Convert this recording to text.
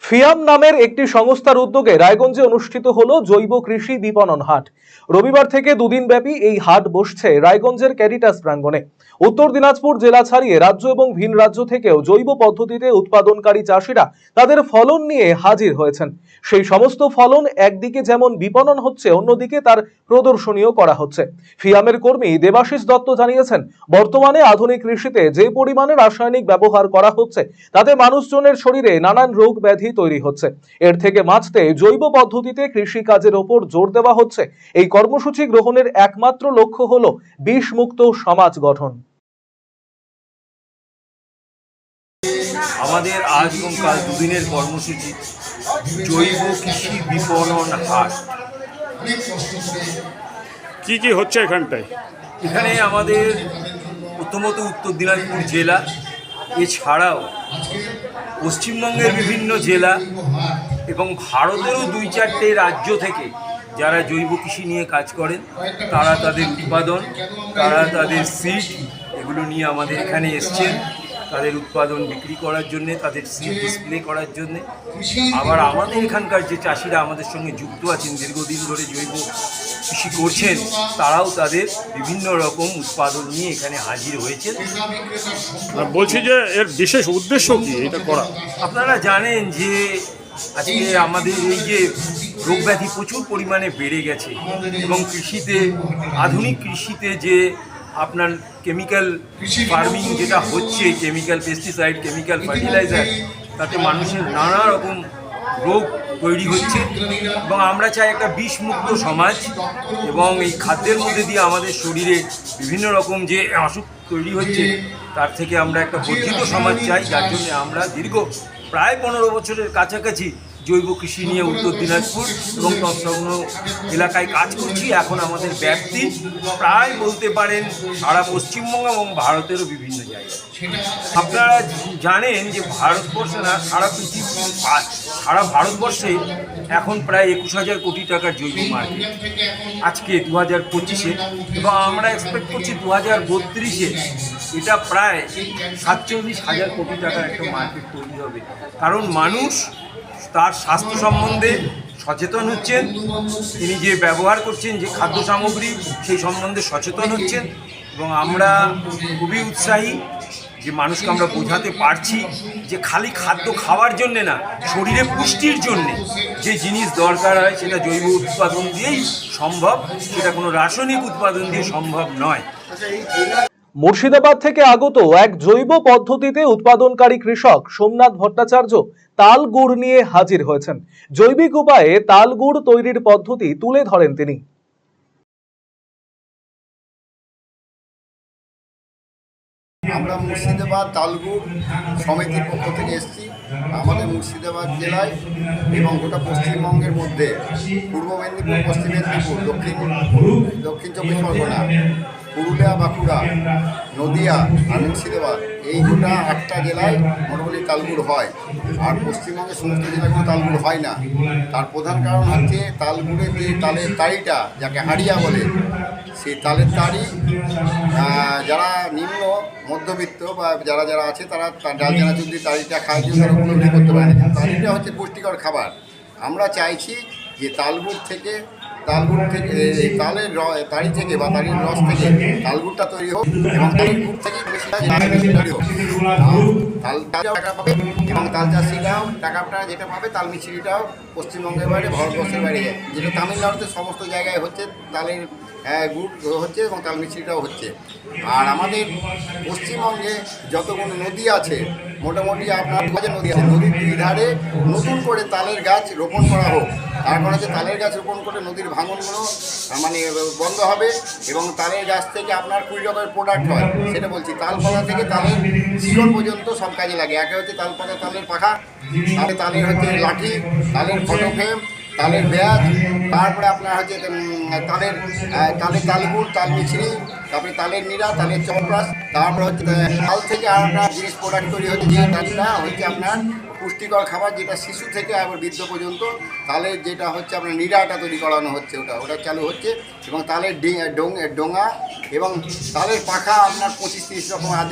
ফিয়াম নামের একটি সংস্থার উদ্যোগে রায়গঞ্জে অনুষ্ঠিত হলো জৈব কৃষি বিপণন হাট। রবিবার থেকে দুদিন ব্যাপী এই হাট বসছে রায়গঞ্জের ক্যারিটাস প্রাঙ্গণে। উত্তর দিনাজপুর জেলা ছাড়িয়ে রাজ্য এবং ভিন রাজ্য থেকেও জৈব পদ্ধতিতে উৎপাদনকারী চাষিরা তাদের ফলন নিয়ে হাজির হয়েছেন। সেই সমস্ত ফলন একদিকে যেমন বিপণন হচ্ছে, অন্যদিকে তার প্রদর্শনীও করা হচ্ছে। ফিয়ামের কর্মী দেবাশিস দত্ত জানিয়েছেন, বর্তমানে আধুনিক কৃষিতে যে পরিমাণে রাসায়নিক ব্যবহার করা হচ্ছে তাতে মানুষজনের শরীরে নানান রোগ ব্যাধি তৈরি হচ্ছে। এর থেকে বাঁচতে জৈব পদ্ধতিতে কৃষি কাজের ওপর জোর দেওয়া হচ্ছে। এই কর্মসূচি গ্রহণের একমাত্র লক্ষ্য হলো বিষমুক্ত সমাজ গঠন। আমাদের আজ এবং কাল দুদিনের কর্মসূচি জৈব কৃষি বিপণন হাট। কি কি হচ্ছে এখানটায়? এখানে আমাদের প্রথমত উত্তর দিনাজপুর জেলা, এছাড়াও পশ্চিমবঙ্গের বিভিন্ন জেলা এবং ভারতেরও 2-4টে রাজ্য থেকে যারা জৈব কৃষি নিয়ে কাজ করেন, তারা তাদের উৎপাদন, তারা তাদের সিড এগুলো নিয়ে আমাদের এখানে এসছেন তাদের উৎপাদন বিক্রি করার জন্যে, তাদের সিড ডিসপ্লে করার জন্যে। আবার আমাদের এখানকার যে চাষিরা আমাদের সঙ্গে যুক্ত আছেন, দীর্ঘদিন ধরে জৈব কৃষি করছেন, তারাও তাদের বিভিন্ন রকম উৎপাদন নিয়ে এখানে হাজির হয়েছেন। বলছি যে এর বিশেষ উদ্দেশ্য কি এটা করা? আপনারা জানেন যে আজকে আমাদের এই যে রোগ ব্যাধি প্রচুর পরিমাণে বেড়ে গেছে এবং কৃষিতে, আধুনিক কৃষিতে যে আপনার কেমিক্যাল ফার্মিং যেটা হচ্ছে, কেমিক্যাল পেস্টিসাইড, কেমিক্যাল ফার্টিলাইজার, তাতে মানুষের নানা রকম রোগ তৈরি হচ্ছে এবং আমরা চাই একটা বিষমুক্ত সমাজ। এবং এই খাদ্যের মধ্যে দিয়ে আমাদের শরীরে বিভিন্ন রকম যে অসুখ তৈরি হচ্ছে, তার থেকে আমরা একটা বর্ধিত সমাজ চাই। যার জন্য আমরা দীর্ঘ প্রায় 15 বছরের কাছাকাছি জৈব কৃষি নিয়ে উত্তর দিনাজপুর এবং তৎসংলগ্ন এলাকায় কাজ করছি। এখন আমাদের ব্যাপ্তি প্রায় বলতে পারেন সারা পশ্চিমবঙ্গ এবং ভারতেরও বিভিন্ন জায়গায়। আপনারা জানেন যে ভারতবর্ষে না, সারা পৃথিবী, সারা ভারতবর্ষে এখন প্রায় 21,000 কোটি টাকার জৈব মার্কেট আজকে 2025-এ, এবং আমরা এক্সপেক্ট করছি 2032-এ এটা প্রায় 47,000 কোটি টাকার একটা মার্কেট তৈরি হবে। কারণ মানুষ তার স্বাস্থ্য সম্বন্ধে সচেতন হচ্ছেন, তিনি যে ব্যবহার করছেন যে খাদ্য সামগ্রী সেই সম্বন্ধে সচেতন হচ্ছেন। এবং আমরা খুবই উৎসাহী যে মানুষকে আমরা বোঝাতে পারছি যে খালি খাদ্য খাওয়ার জন্যে না, শরীরে পুষ্টির জন্যে যে জিনিস দরকার হয় সেটা জৈব উৎপাদন দিয়েই সম্ভব, সেটা কোনো রাসায়নিক উৎপাদন দিয়ে সম্ভব নয়। মুর্শিদাবাদ থেকে আগত এক জৈব পদ্ধতিতে উৎপাদনকারী কৃষক সোমনাথ ভট্টাচার্য তাল গুড় নিয়ে হাজির হয়েছেন। জৈবিক উপায়ে তাল গুড় তৈরির পদ্ধতি তুলে ধরেন তিনি। আমরা মুর্শিদাবাদ তালগুড় সমিতির পক্ষ থেকে এসেছি। আমাদের মুর্শিদাবাদ জেলায় এবং গোটা পশ্চিমবঙ্গের মধ্যে পূর্ব মেদিনীপুর, পশ্চিম মেদিনীপুর, দক্ষিণ 24 পরগনা, পুরুলিয়া, বাঁকুড়া, নদিয়া আর মুর্শিদাবাদ, এই গোটা 8টা জেলায় মোটামুটি তালগুড় হয়। আর পশ্চিমবঙ্গের সমস্ত জেলাগুলো তালগুড় হয় না। তার প্রধান কারণ হচ্ছে তালগুড়ের যে তালের তাড়িটা, যাকে হাড়িয়া বলে, সেই তালের তাড়ি যারা নিম্ন মধ্যবিত্ত বা যারা আছে তারা ডাল চানাচুর দিয়ে তাড়িটা খায়, যে তারা উপলব্ধি করতে পারে না। তাড়িটা হচ্ছে পুষ্টিকর খাবার। আমরা চাইছি যে তালগুড় থেকে এই তালের তাড়ি থেকে বা তালের রস থেকে তালগুড়টা তৈরি হোক এবং তালের গুড় থেকে তৈরি হোক। তালটাও টাকা পাবে এবং তাল চাষিরাও টাকাটা যেটা পাবে, তাল মিছরিটাও পশ্চিমবঙ্গের বাইরে, ভারতবর্ষের বাইরে যায়। যেটা তামিলনাড়ুতে সমস্ত জায়গায় হচ্ছে, তালের গুড় হচ্ছে এবং তাল মিছরিটাও হচ্ছে। আর আমাদের পশ্চিমবঙ্গে যতগুলো নদী আছে, মোটামুটি আপনার নদী আছে, নদীর 2 ধারে নতুন করে তালের গাছ রোপণ করা হোক। তারপর হচ্ছে তালের গাছ রোপণ করে নদীর ভাঙনগুলো মানে বন্ধ হবে এবং তালের গাছ থেকে আপনার 20 রকমের প্রোডাক্ট হয়। সেটা বলছি, তালপাতা থেকে তালের শিকড় পর্যন্ত সব কাজে লাগে। একে হচ্ছে তালপাতা, তালের পাখা, তালের হচ্ছে লাঠি, তালের ফটো ফ্রেম, তালের ব্যাগ, তারপরে আপনার হচ্ছে তালগুড়, তাল মিছরি, তারপরে তালের নিড়া, তালের চপরাস, তারপরে হচ্ছে তাল থেকে আর আপনার জিনিস প্রোডাক্ট তৈরি হচ্ছে। যে তালটা হচ্ছে আপনার পুষ্টিকর খাবার, যেটা শিশু থেকে আবার বৃদ্ধ পর্যন্ত তালের যেটা হচ্ছে আপনার নিড়াটা তৈরি করানো হচ্ছে, ওটা চালু হচ্ছে। এবং তালের ডোঙা এবং তালের পাখা আপনার 25-30 রকম আদি